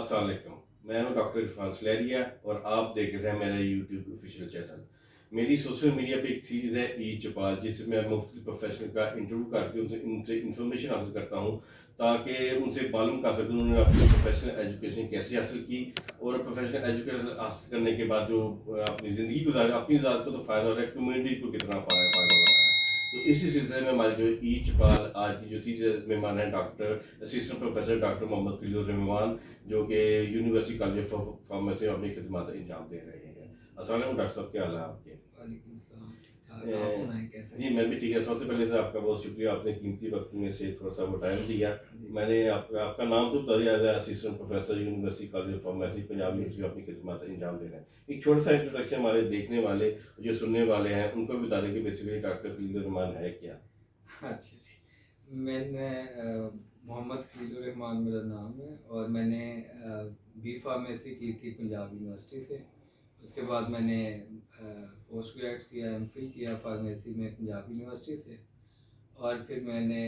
अस्सलाम वालेकुम। मैं हूं डॉक्टर इरफान सलेरिया और आप देख रहे हैं मेरा यूट्यूब ऑफिशियल चैनल। मेरी सोशल मीडिया पे एक सीरीज़ है ई चौपाल, जिसमें मैं मुख्तलिफ प्रोफेशनल का इंटरव्यू करके उनसे उनसे इंफॉर्मेशन हासिल करता हूं, ताकि उनसे मालूम कर सकूं उन्होंने अपनी प्रोफेशनल एजुकेशन कैसे हासिल की और प्रोफेशनल एजुकेशन हासिल करने के बाद जो अपनी ज़िंदगी गुजारी, अपनी ज़ात को तो फ़ायदा हो रहा है, कम्युनिटी को कितना फ़ायदा हो रहा है। तो इसी सिलसिले में हमारी जो ई चौपाल आज की जो सीरीज़ मेहमान है doctor assistant professor doctor Mohammad Khalil Rahman, जो कि यूनिवर्सिटी कॉलेज ऑफ फार्मेसी में अपनी खिदमत अंजाम दे रहे हैं। अस्सलाम वालेकुम डॉक्टर साहब, क्या हाल है आपके? वालेकुम सलाम, ठीक-ठाक। आप अ, सुनाएँ कैसे जी हैं? मैं भी ठीक है। सबसे पहले तो आपका बहुत शुक्रिया, आपने कीमती वक्त में से थोड़ा सा वो टाइम दिया। जी, मैंने आपका नाम तो बता दिया है, assistant professor university college of pharmacy Punjab जी, यूनिवर्सिटी में अपनी खिदमत अंजाम दे रहे हैं। एक छोटा सा इंट्रोडक्शन हमारे देखने वाले जो सुनने वाले हैं उनको भी बता दें कि बेसिकली डॉक्टर खलील रहमान है क्या? अच्छा जी। मैंने मोहम्मद खलीलुर रहमान मेरा नाम है और मैंने बी फार्मेसी की थी पंजाब यूनिवर्सिटी से। उसके बाद मैंने पोस्ट ग्रेड किया, एमफिल किया फार्मेसी में पंजाब यूनिवर्सिटी से और फिर मैंने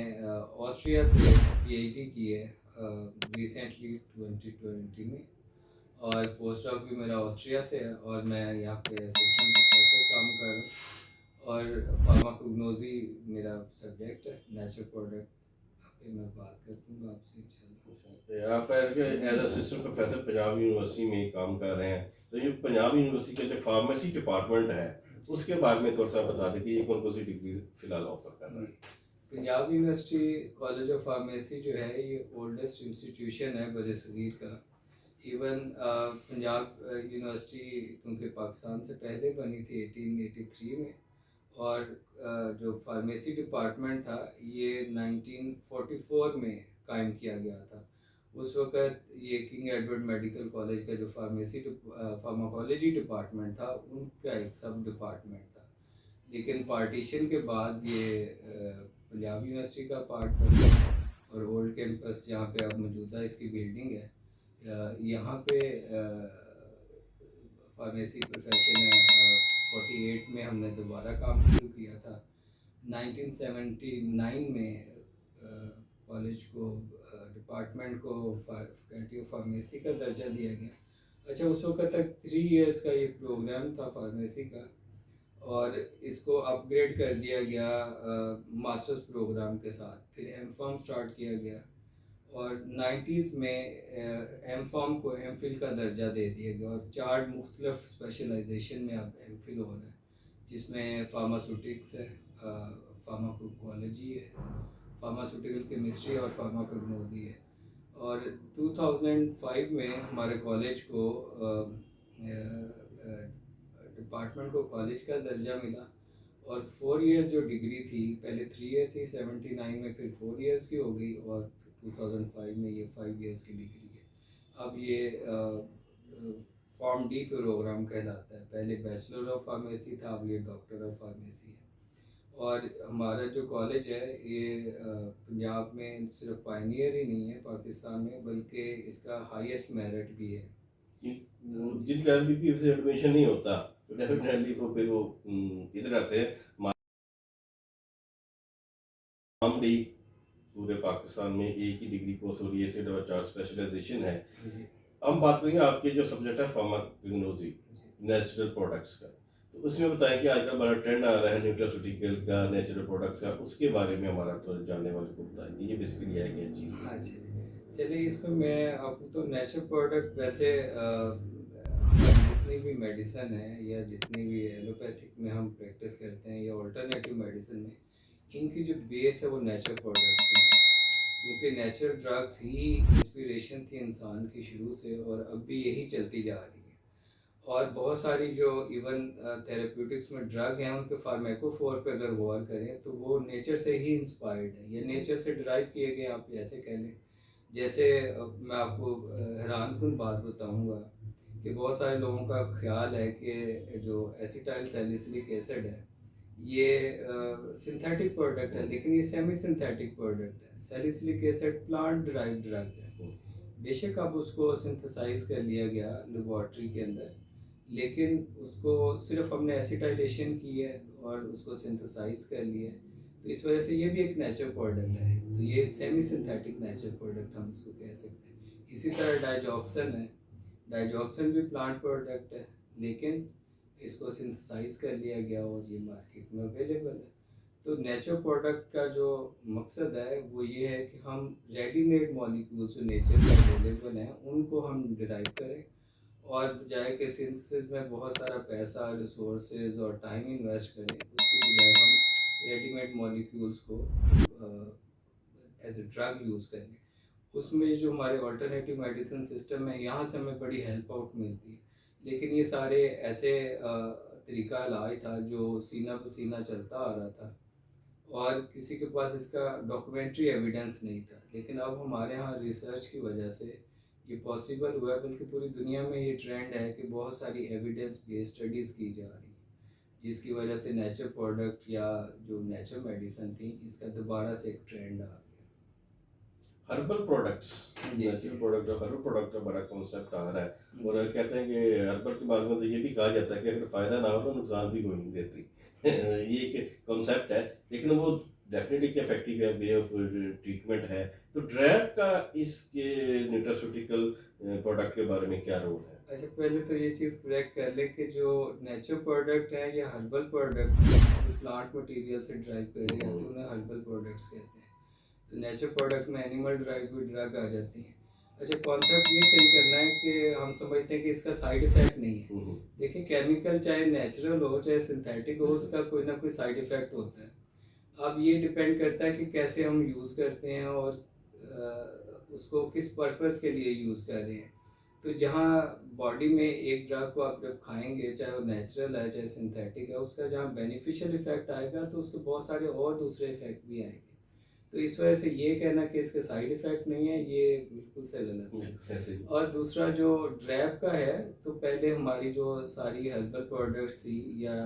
ऑस्ट्रिया से पीएचडी की है रिसेंटली 2020 में और पोस्ट डॉक भी मेरा ऑस्ट्रिया से है और मैं यहाँ पे असिस्टेंट प्रोफेसर काम कर रहा हूँ और फार्माकोग्नोजी मेरा सब्जेक्ट है। नेचुरल प्रोडक्ट पे मैं बात करूँगा आपसे इंशाल्लाह। आप as assistant professor Punjab university में काम कर रहे हैं, तो ये पंजाब यूनिवर्सिटी का जो फार्मेसी डिपार्टमेंट है उसके बारे में थोड़ा सा बता दें कि ये कौन कौन सी डिग्री फिलहाल ऑफर कर रहा जी, है? Punjab university college of pharmacy जो है ये ओल्डेस्ट इंस्टीट्यूशन है बरसगीर का। इवन पंजाब यूनिवर्सिटी क्योंकि पाकिस्तान से पहले बनी थी 1883 में और जो फार्मेसी डिपार्टमेंट था ये 1944 में कायम किया गया था। उस वक़्त ये किंग एडवर्ड मेडिकल कॉलेज का जो फार्माकोलॉजी डिपार्टमेंट था उनका एक सब डिपार्टमेंट था। लेकिन पार्टीशन के बाद ये पंजाब यूनिवर्सिटी का पार्ट बन गया और ओल्ड कैंपस जहाँ पे अब मौजूदा इसकी बिल्डिंग है यहाँ पे फार्मेसी प्रोफेशन है 48 में हमने दोबारा काम शुरू किया था 1979 में कॉलेज को डिपार्टमेंट को फैकल्टी ऑफ फार्मेसी का दर्जा दिया गया। अच्छा उस वक्त तक 3 इयर्स का ये प्रोग्राम था फार्मेसी का और इसको अपग्रेड कर दिया गया मास्टर्स प्रोग्राम के साथ फिर एम फॉर्म स्टार्ट किया गया और 90s में एम फॉर्म को एम फिल का दर्जा दे दिया गया और 4 मुख्तलिफ स्पेशलाइजेशन में अब एम फिल हो रहा है जिसमें फार्मास्यूटिक्स है फार्माकोलॉजी है फार्मास्यूटिकल केमिस्ट्री और फार्माकोग्नोजी है और 2005 में हमारे कॉलेज को डिपार्टमेंट को कॉलेज का दर्जा मिला और 4 ईयर जो डिग्री थी पहले 3 ईयर थी 79 में फिर 4 ईयर्स की हो गई और 2005 में ये 5 ईयर्स की डिग्री है। अब ये फॉर्म डी प्रोग्राम कहलाता है। पहले बैचलर ऑफ फार्मेसी था, अब ये डॉक्टर ऑफ फार्मेसी है और हमारा जो कॉलेज है ये पंजाब में सिर्फ पायनियर ही नहीं है पाकिस्तान में बल्कि इसका हाईएस्ट मेरिट भी है। जिनका एमबीबीएस से एडमिशन नहीं होता तो जी डेफिनेटली वो फिर वो इधर आते हैं मामडी। पूरे पाकिस्तान में एक ही डिग्री कोर्स और ये सिर्फ 4 स्पेशलाइजेशन है। जी हम बात करेंगे आपके जो सब्जेक्ट है फार्माकोग्नोसी, जी नेचुरल प्रोडक्ट्स का। तो उसमें बताएं कि आजकल बड़ा ट्रेंड आ रहा है न्यूट्रास्यूटिकल का, नेचुरल प्रोडक्ट्स का, उसके बारे में हमारा तो जानने वाले को बताएं कि ये बेसिकली है क्या चीज़? अच्छा चलिए इसमें मैं आपको तो नेचुरल प्रोडक्ट वैसे हमारी जितनी भी मेडिसन है या जितनी भी एलोपैथिक में हम प्रैक्टिस करते हैं या ऑल्टरनेटिव मेडिसिन में इनकी जो बेस है वो नेचुरल प्रोडक्ट्स ही हैं क्योंकि नेचुरल ड्रग्स ही इंस्पिरेशन थी इंसान की शुरू से और अब भी यही चलती जा रही है और बहुत सारी जो इवन थेरेप्यूटिक्स में ड्रग हैं उनके फार्मेकोफोर पे अगर गौर करें तो वो नेचर से ही इंस्पायर्ड है या नेचर से ड्राइव किए गए आप ऐसे कह लें। जैसे मैं आपको हैरानकुन बात बताऊंगा कि बहुत सारे लोगों का ख्याल है कि जो एसिटाइल सैलिसिलिक एसिड है ये सिंथेटिक प्रोडक्ट है लेकिन ये सेमी सिंथेटिक प्रोडक्ट है। Salicylic acid plant drive drug है। बेशक अब उसको सिंथेसाइज कर लिया गया लेबॉर्ट्री के अंदर लेकिन उसको सिर्फ हमने एसिटाइलेशन की है और उसको सिंथेसाइज कर लिया है तो इस वजह से ये भी एक नेचुरल प्रोडक्ट है। तो ये सेमी सिंथेटिक नेचुरल प्रोडक्ट हम इसको कह सकते हैं इसी तरह डाइजॉक्सन है, डाइजॉक्सन भी प्लांट प्रोडक्ट है, लेकिन इसको सिंथेसाइज कर लिया गया और ये मार्केट में अवेलेबल है। तो नेचुरल प्रोडक्ट का जो मकसद है वो ये है कि हम रेडीमेड मॉलिक्यूल्स जो नेचर में अवेलेबल हैं उनको हम डिराइव करें, और बजाय के सिंथेसिस में बहुत सारा पैसा, रिसोर्सेज और टाइम इन्वेस्ट करें, उसकी बजाय हम रेडीमेड मॉलिक्यूल्स को एज ए ड्रग यूज़ करें। उसमें जो हमारे अल्टरनेटिव मेडिसिन सिस्टम है, यहाँ से हमें बड़ी हेल्प आउट मिलती है। लेकिन ये सारे ऐसे तरीका इलाज था जो सीना ब सीना चलता आ रहा था, और किसी के पास इसका डॉक्यूमेंट्री एविडेंस नहीं था। लेकिन अब हमारे यहाँ रिसर्च की वजह से ये पॉसिबल हुआ है, बल्कि पूरी दुनिया में ये ट्रेंड है कि बहुत सारी एविडेंस बेस्ड स्टडीज़ की जा रही हैं, जिसकी वजह से नेचर प्रोडक्ट या जो नेचर मेडिसिन थी इसका दोबारा से एक ट्रेंड आ गया। हर्बल प्रोडक्ट्स, जी। नेचुरल प्रोडक्ट और हर्बल प्रोडक्ट का बड़ा कॉन्सेप्ट आ रहा है। और जी। कहते हैं कि हर्बल के बारे में तो ये भी कहा जाता है कि अगर फ़ायदा ना हो तो नुकसान भी कोई नहीं देती। ये एक कॉन्सेप्ट है, लेकिन वो डेफिनेटली कि इफेक्टिव है, वे ऑफ ट्रीटमेंट है। तो ड्रैग का इसके न्यूट्रास्यूटिकल प्रोडक्ट के बारे में क्या रोल है? अच्छा, पहले तो ये चीज़ करेक्ट कर लें कि जो नेचुरल प्रोडक्ट है या हर्बल प्रोडक्ट जो प्लांट मटेरियल से ड्राइव करे जाते हैं उन्हें हर्बल प्रोडक्ट्स कहते हैं। तो नेचुरल प्रोडक्ट में एनिमल ड्राइव भी ड्रग आ जाती हैं। अच्छा, कॉन्सेप्ट ये सही करना है कि हम समझते हैं कि इसका साइड इफ़ेक्ट नहीं है। देखिए, केमिकल चाहे नेचुरल हो चाहे सिंथेटिक हो, उसका कोई ना कोई साइड इफ़ेक्ट होता है। अब ये डिपेंड करता है कि कैसे हम यूज़ करते हैं और उसको किस पर्पज़ के लिए यूज़ कर रहे हैं। तो जहाँ बॉडी में एक ड्रग को आप जब खाएंगे, चाहे वो नेचुरल है चाहे सिंथेटिक है, उसका जहाँ बेनिफिशियल इफेक्ट आएगा तो उसके बहुत सारे और दूसरे इफेक्ट भी आएंगे। तो इस वजह से ये कहना कि इसके साइड इफेक्ट नहीं है, ये बिल्कुल से गलत है। ऐसे ही। और दूसरा जो ड्रैप का है, तो पहले हमारी जो सारी हर्बल प्रोडक्ट्स थी या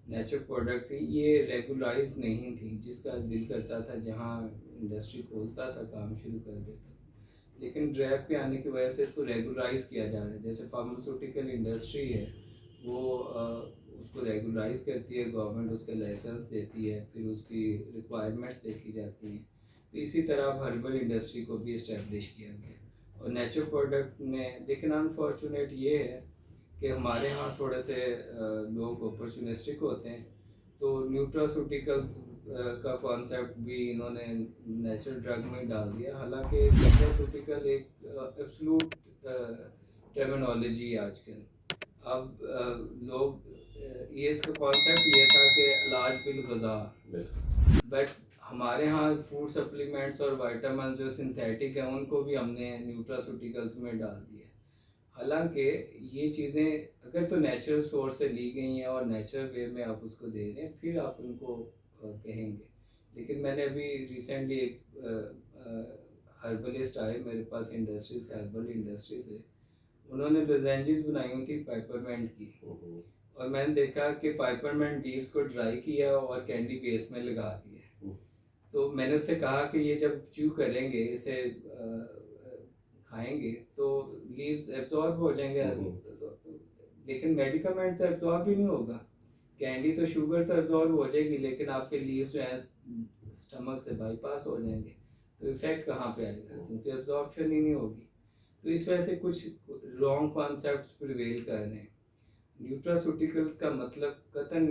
नेचुरल प्रोडक्ट थी, ये रेगुलाइज नहीं थी। जिसका दिल करता था जहाँ इंडस्ट्री खोलता था काम शुरू कर देता। लेकिन ड्रैप के आने की वजह से इसको रेगुलाइज किया जा रहा है। जैसे फार्मास्यूटिकल इंडस्ट्री है, वो उसको रेगुलाइज करती है गवर्नमेंट, उसके लाइसेंस देती है, फिर उसकी रिक्वायरमेंट्स देखी जाती हैं। तो इसी तरह अब हर्बल इंडस्ट्री को भी इस्टेब्लिश किया गया और नेचुरल प्रोडक्ट में। लेकिन अनफॉर्चुनेट ये है कि हमारे यहाँ थोड़े से लोग अपॉर्चुनिस्टिक होते हैं, तो न्यूट्रास्यूटिकल्स का कॉन्सेप्ट भी इन्होंने नेचुरल ड्रग में डाल दिया। हालांकि न्यूट्रास्यूटिकल एक एब्सोल्यूट टर्मिनोलॉजी है आजकल। अब लोग ये इसका कॉन्सेप्ट ये था कि इलाज बिल ग़ज़ा, बट हमारे यहाँ फूड सप्लीमेंट्स और विटामिन जो सिंथेटिक हैं उनको भी हमने न्यूट्रास्यूटिकल्स में डाल दिया। हालांकि ये चीज़ें अगर तो नेचुरल सोर्स से ली गई हैं और नेचुरल वे में आप उसको दे रहे हैं, फिर आप उनको कहेंगे। लेकिन मैंने अभी रिसेंटली एक हर्बलिस्ट आए मेरे पास, इंडस्ट्रीज हर्बल इंडस्ट्रीज है, उन्होंने लोजेंजीज बनाई हुई थी पाइपरमेंट की, और मैंने देखा कि पाइपरमेंट लीव्स को ड्राई किया और कैंडी बेस में लगा दिया। तो मैंने उससे कहा कि ये जब च्यू करेंगे, इसे खाएंगे तो लीव्स एब्जॉर्ब हो जाएंगे, लेकिन मेडिकामेंट तो एब्जॉर्ब ही नहीं होगा। कैंडी तो शुगर तो एब्जॉर्ब हो जाएगी, लेकिन आपके लीव्स जो हैं स्टमक से बाईपास हो जाएंगे, तो इफेक्ट कहाँ पे आएगा, क्योंकि एब्जॉर्प्शन ही नहीं होगी। तो इस वजह से कुछ रॉन्ग कॉन्सेप्ट्स प्रिवेल कर रहे हैं। न्यूट्रास्यूटिकल्स का मतलब कतन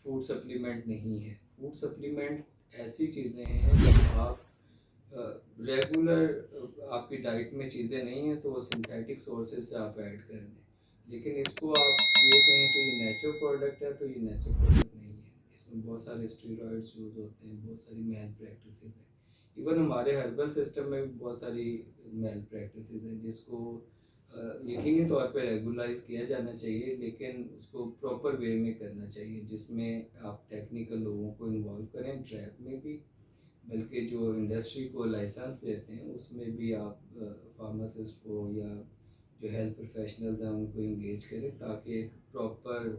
फूड सप्लीमेंट नहीं है। फूड सप्लीमेंट ऐसी चीज़ें हैं जो आप रेगुलर आपकी डाइट में चीज़ें नहीं हैं, तो वो सिंथेटिक सोर्सेज से आप ऐड कर दें। लेकिन इसको आप ये कहें कि ये नेचुरल प्रोडक्ट है, तो ये नेचुरल प्रोडक्ट नहीं है। इसमें बहुत सारे स्टेरॉइड्स यूज़ होते हैं, बहुत सारी मैल प्रैक्टिसेस हैं। इवन हमारे हर्बल सिस्टम में भी बहुत सारी मैल प्रैक्टिसेस हैं, जिसको यकीनी तौर पे रेगुलाइज किया जाना चाहिए, लेकिन उसको प्रॉपर वे में करना चाहिए, जिसमें आप टेक्निकल लोगों को इन्वॉल्व करें ट्रैप में भी, बल्कि जो इंडस्ट्री को लाइसेंस देते हैं उसमें भी आप फार्मासिस्ट को या जो हेल्थ प्रोफेशनल्स हैं उनको इंगेज करें, ताकि एक प्रॉपर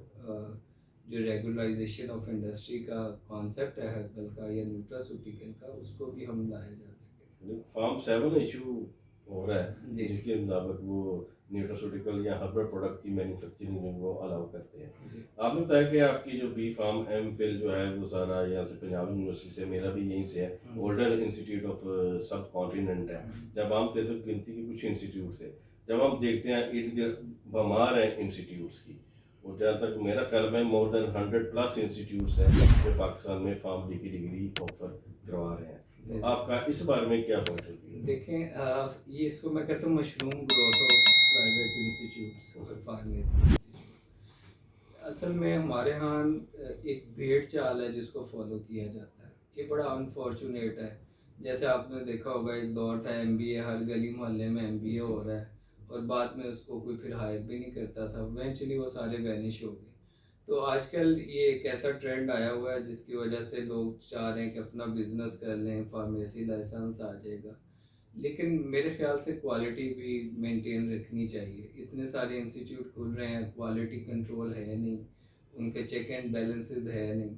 जो रेगुलाइजेशन ऑफ इंडस्ट्री का कॉन्सेप्ट है हर्बल का या न्यूट्रास्यूटिकल का, उसको भी हम लाया जा सके। फार्म 7 इशू हो रहा है, जी जिसके मुताबिक वो न्यूट्रास्यूटिकल या हर्बल प्रोडक्ट की मैन्युफैक्चरिंग में वो अलाउ करते हैं। जी आपने बताया कि आपकी जो बी फार्म एम फिल जो है वो सारा यहाँ से पंजाब यूनिवर्सिटी से, मेरा भी यहीं से है, जी ओल्डर इंस्टीट्यूट ऑफ सब कॉन्टिनेंट है। जब हम थे तो गिनती के कुछ इंस्टीट्यूट थे, जब हम देखते हैं इर्द गिर्द बमार हैं इंस्टीट्यूट्स की, और जहाँ तक मेरा ख्याल में मोर देन 100+ इंस्टीट्यूट्स हैं जो पाकिस्तान में फार्म डी की डिग्री ऑफर करवा रहे हैं। तो जी आपका इस बारे में क्या पॉइंट ऑफ व्यू है? देखें ये इसको मैं कहता हूँ mushroom growth of private institutes और फार्मेसी इंस्टीट्यूट। असल में हमारे यहाँ एक भेड़ चाल है जिसको फॉलो किया जाता है, ये बड़ा अनफॉर्चुनेट है। जैसे आपने देखा होगा एक दौर था एमबीए, हर गली मोहल्ले में एमबीए हो रहा है और बाद में उसको कोई फिर हायर भी नहीं करता था, इवेंचुअली वो सारे वैनिश हो गए। तो आजकल ये एक ऐसा ट्रेंड आया हुआ है जिसकी वजह से लोग चाह रहे हैं कि अपना बिजनेस कर लें, फार्मेसी लाइसेंस आ जाएगा। लेकिन मेरे ख्याल से क्वालिटी भी मेंटेन रखनी चाहिए। इतने सारे इंस्टीट्यूट खुल रहे हैं, क्वालिटी कंट्रोल है नहीं, उनके चेक एंड बैलेंसेस है नहीं,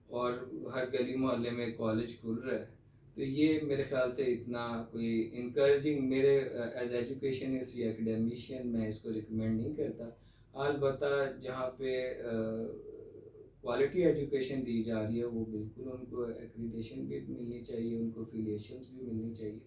और हर गली मोहल्ले में कॉलेज खुल रहा है। तो ये मेरे ख्याल से इतना कोई इनकरेजिंग, मेरे एज एजुकेशनिस्ट या एकेडमिशियन मैं इसको रिकमेंड नहीं करता। अलबत्ता जहाँ पे क्वालिटी एजुकेशन दी जा रही है वो बिल्कुल उनको एक्रीडेशन भी मिलनी चाहिए, उनको फिलिएशंस भी मिलनी चाहिए।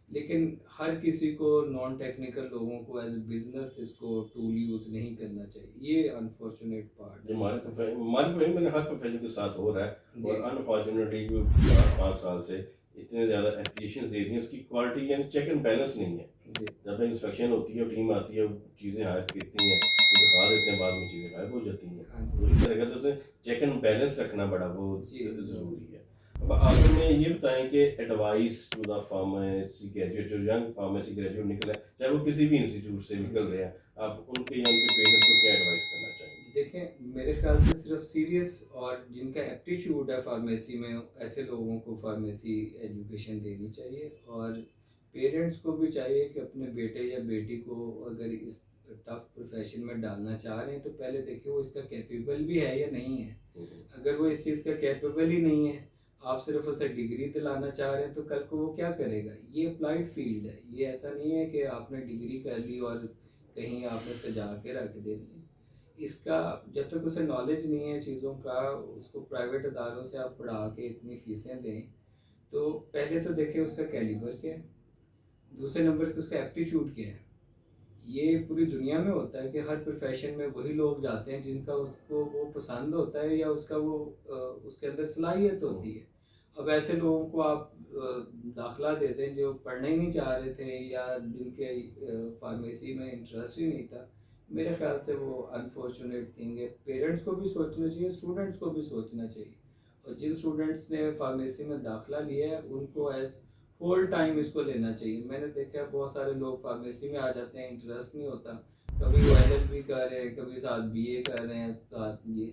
लेकिन हर किसी को, नॉन टेक्निकल लोगों को एज बिजनेस इसको टूल यूज़ नहीं करना चाहिए। ये अनफॉर्चुनेट पार्ट जो है हमारे इसका। हमारे भाई मैंने हर प्रोफेशन के साथ हो रहा है, जी और अनफॉर्चुनेटली जो 4-5 साल से इतने ज़्यादा एप्लीकेशन दे रही हैं, उसकी क्वालिटी यानी चेक एंड बैलेंस नहीं है। जी जब इंस्पेक्शन होती है, टीम आती है, चीज़ें हायर करती हैं, वो दिखा देते हैं, बाद में चीज़ें गायब हो जाती हैं। हाँ तो जी इस तरह का जैसे चेक एंड बैलेंस रखना बड़ा वो जी ज़रूरी है। अब आखिर में ये बताएं कि advice to the pharmacy graduate, जो यंग फार्मेसी ग्रेजुएट निकले, चाहे वो किसी भी इंस्टीट्यूट से निकल रहे हैं, आप उनके या उनके पेरेंट्स को क्या एडवाइस करना चाहेंगे? देखें, मेरे ख्याल से सिर्फ सीरियस और जिनका एप्टीट्यूड है फार्मेसी में, ऐसे लोगों को फार्मेसी एजुकेशन देनी चाहिए। और पेरेंट्स को भी चाहिए कि अपने बेटे या बेटी को अगर इस टफ प्रोफेशन में डालना चाह रहे हैं तो पहले देखिए वो इसका कैपेबल भी है या नहीं है। अगर वो इस चीज़ का कैपेबल ही नहीं है, आप सिर्फ उसे डिग्री दिलाना चाह रहे हैं, तो कल को वो क्या करेगा? ये अप्लाइड फील्ड है, ये ऐसा नहीं है कि आपने डिग्री कर ली और कहीं आपने सजा के रख देनी है। इसका जब तक उसे नॉलेज नहीं है चीज़ों का, उसको प्राइवेट अदारों से आप पढ़ा के इतनी फीसें दें, तो पहले तो देखिए उसका कैलिबर क्या है, दूसरे नंबर पे उसका एप्टीट्यूड क्या है। ये पूरी दुनिया में होता है कि हर प्रोफेशन में वही लोग जाते हैं जिनका उसको वो पसंद होता है या उसका वो उसके अंदर सलाहियत होती है। अब ऐसे लोगों को आप दाखला दे दें जो पढ़ना ही नहीं चाह रहे थे या जिनके फार्मेसी में इंटरेस्ट ही नहीं था, मेरे ख्याल से वो अनफॉर्चुनेट थिंग है। पेरेंट्स को भी सोचना चाहिए, स्टूडेंट्स को भी सोचना चाहिए। और जिन स्टूडेंट्स ने फार्मेसी में दाखला लिया है उनको एज होल टाइम इसको लेना चाहिए। मैंने देखा है बहुत सारे लोग फार्मेसी में आ जाते हैं, इंटरेस्ट नहीं होता, कभी वो एलएलबी कर रहे हैं, कभी साथ बीए कर रहे हैं, साथ ये।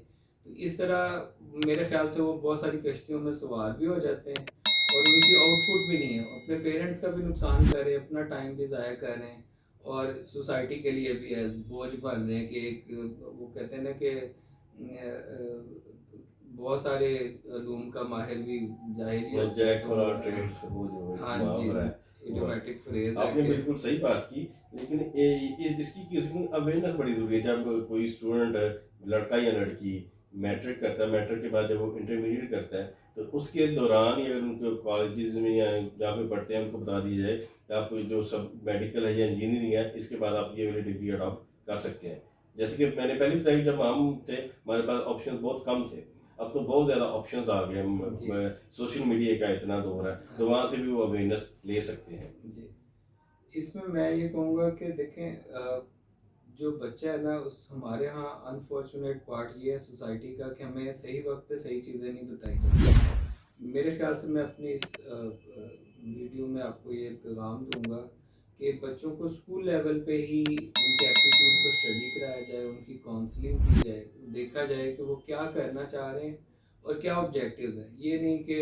तो इस तरह मेरे ख्याल से वो बहुत सारी कश्तियों में सवार भी हो जाते हैं और उनकी आउटपुट भी नहीं है। अपने पेरेंट्स का भी नुकसान कर रहे हैं, अपना टाइम भी ज़ाया कर रहे हैं और सोसाइटी के लिए भी एज बोझ बन रहे हैं कि एक वो कहते हैं ना कि बहुत सारे उलूम का माहिर भी जाहिल ही होता है। जैक फॉर ऑल ट्रेड्स, वो जो एक हाँ जी, मुहावरा है, वो है। इडियोमेटिक फ्रेज है आपने कि बिल्कुल सही बात की, लेकिन इसकी किसी अवेयरनेस बड़ी ज़रूरी है। जब कोई स्टूडेंट, लड़का या लड़की मैट्रिक करता है, मैट्रिक के बाद जब वो इंटरमीडिएट करता है, तो उसके दौरान ही अगर उनको कॉलेजेस में या जहाँ पे पढ़ते हैं उनको बता दिया जाए कि आप जो सब मेडिकल है या इंजीनियरिंग है, इसके बाद आप ये वाली डिग्री अडॉप्ट कर सकते हैं। जैसे कि मैंने पहले बताया कि जब हम थे, हमारे पास ऑप्शन बहुत कम थे, अब तो बहुत ज़्यादा ऑप्शंस आ गए। जी सोशल मीडिया का इतना दौर है, तो वहाँ से भी वो अवेयरनेस ले सकते हैं। जी। इसमें मैं ये कहूँगा कि देखें, जो बच्चा है ना, उस हमारे यहाँ अनफॉर्चुनेट पार्ट ये है सोसाइटी का कि हमें सही वक्त पे सही चीज़ें नहीं बताई जाती। मेरे ख्याल से मैं अपनी इस वीडियो में आपको ये पैगाम दूंगा कि बच्चों को स्कूल लेवल पे ही उनके एप्टीट्यूड को स्टडी कराया जाए, उनकी काउंसलिंग की जाए, देखा जाए कि वो क्या करना चाह रहे हैं और क्या ऑब्जेक्टिव्स हैं। ये नहीं कि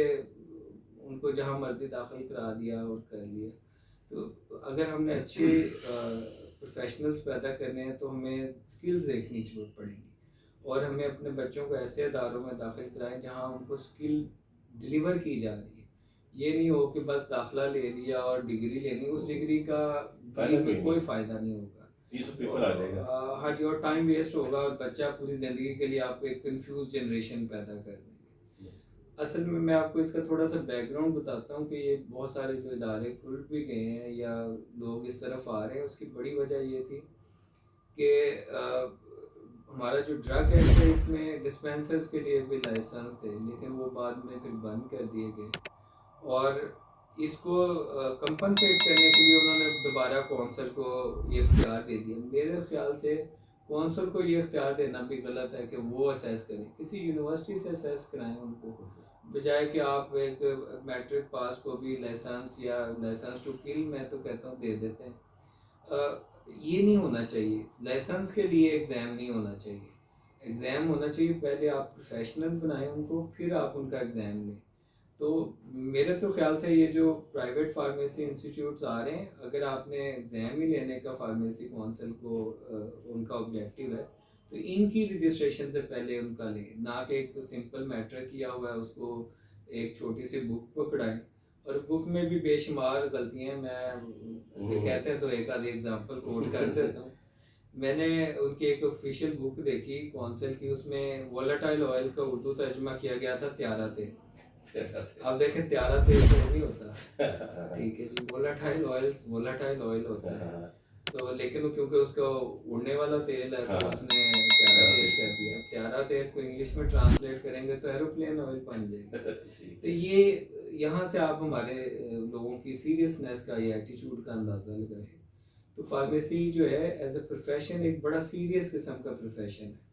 उनको जहाँ मर्जी दाखिल करा दिया और कर लिया। तो अगर हमने अच्छे प्रोफेशनल्स पैदा करने हैं तो हमें स्किल्स देखनी जरूरत पड़ेगी और हमें अपने बच्चों को ऐसे इदारों में दाखिल कराएं जहां उनको स्किल डिलीवर की जा रही है। ये नहीं हो कि बस दाखला ले लिया और डिग्री लेनी, उस डिग्री का फायदा भी कोई कोई नहीं, फ़ायदा नहीं होगा। पीस ऑफ पेपर आ जाएगा। हाँ जी, और टाइम वेस्ट होगा और बच्चा पूरी ज़िंदगी के लिए आप एक कन्फ्यूज़ जनरेशन पैदा कर देंगे। असल में मैं आपको इसका थोड़ा-सा बैकग्राउंड बताता हूँ कि ये बहुत सारे जो इदारे खुल भी गए हैं या लोग इस तरफ आ रहे हैं, उसकी बड़ी वजह ये थी कि हमारा जो ड्रग एक्ट है इसमें डिस्पेंसर्स के लिए भी लाइसेंस थे, लेकिन वो बाद में फिर बंद कर दिए गए। और इसको कंपनसेट करने के लिए उन्होंने दोबारा कौंसल को ये इख्तियार दे दिया। मेरे ख्याल से कौंसल को ये इख्तियार देना भी गलत है कि वो असेस करें, किसी यूनिवर्सिटी से असेस कराएं उनको, बजाय कि आप एक मैट्रिक पास को भी लाइसेंस या लाइसेंस टू किल मैं तो कहता हूँ दे देते हैं। ये नहीं होना चाहिए, लाइसेंस के लिए एग्ज़ाम नहीं होना चाहिए। एग्ज़ाम होना चाहिए, पहले आप प्रोफेशनल बनाएं उनको, फिर आप उनका एग्ज़ाम लें। तो मेरे तो ख्याल से ये जो प्राइवेट फार्मेसी इंस्टीट्यूट्स आ रहे हैं, अगर आपने एग्ज़ाम ही लेने का फार्मेसी काउंसिल को उनका ऑब्जेक्टिव है, तो इनकी रजिस्ट्रेशन से पहले उनका लें, ना कि एक सिंपल मैट्रिक किया हुआ है उसको एक छोटी सी बुक पकड़ाएं। और बुक में भी बेशुमार गलतियां, मैं अगर कहते हैं तो एक आधी एग्जांपल कोट कर देता हूँ। मैंने उनकी एक ऑफिशियल बुक देखी कौंसिल की, उसमें वोलेटाइल ऑयल का उर्दू तर्जुमा किया गया था त्यारा तेल। अब देखें त्यारा तेल तो नहीं होता, ठीक है जी, वोलेटाइल ऑयल होता है। तो लेकिन वो क्योंकि उसका उड़ने वाला तेल है तो हाँ, उसने त्यारा त्यारा तेल तेल। कर दिया। अब त्यारा तेल को इंग्लिश में ट्रांसलेट करेंगे तो एरोप्लेन ऑयल बन जाएगा। ठीक तो है। ये यहाँ से आप हमारे लोगों की सीरियसनेस का, ये एटीट्यूड का अंदाज़ा लगाएं। तो फार्मेसी जो है एज अ प्रोफेशन एक बड़ा सीरियस किस्म का प्रोफेशन है।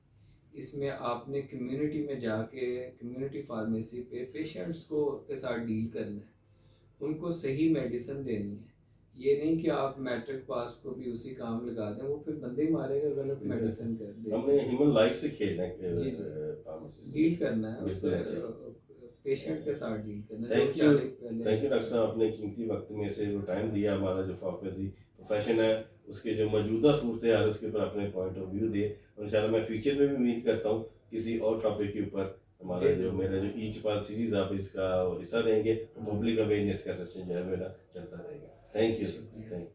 इसमें आपने कम्युनिटी में जाके कम्युनिटी फार्मेसी पे पेशेंट्स को के साथ डील करना है, उनको सही मेडिसिन देनी है। ये नहीं कि आप मैट्रिक पास को भी उसी काम लगा दें, वो फिर बंदे ही मारेगा गलत मेडिसिन कर दे। हमने ह्यूमन लाइफ से खेलना है जी जी, फार्मेसी डील करना है बिल्कुल उससे, ऐसे। पेशेंट के साथ डील करना है, जो थैंक यू, बेचारे पहले थैंक यू डॉक्टर साहब, अपने कीमती वक्त में से वो टाइम दिया, हमारा जो फार्मेसी प्रोफेशन है उसके जो मौजूदा सूरत हाल उसके ऊपर अपने पॉइंट ऑफ व्यू दिए। और इंशाल्लाह मैं फ्यूचर में भी उम्मीद करता हूँ किसी और टॉपिक के ऊपर हमारा जी जी जो मेरा जो ई चपाल सीरीज आप इसका हिस्सा रहेंगे, पब्लिक अवेयरनेस का सेशन जो है मेरा चलता रहेगा। थैंक यू सर, शुक्रिया। थैंक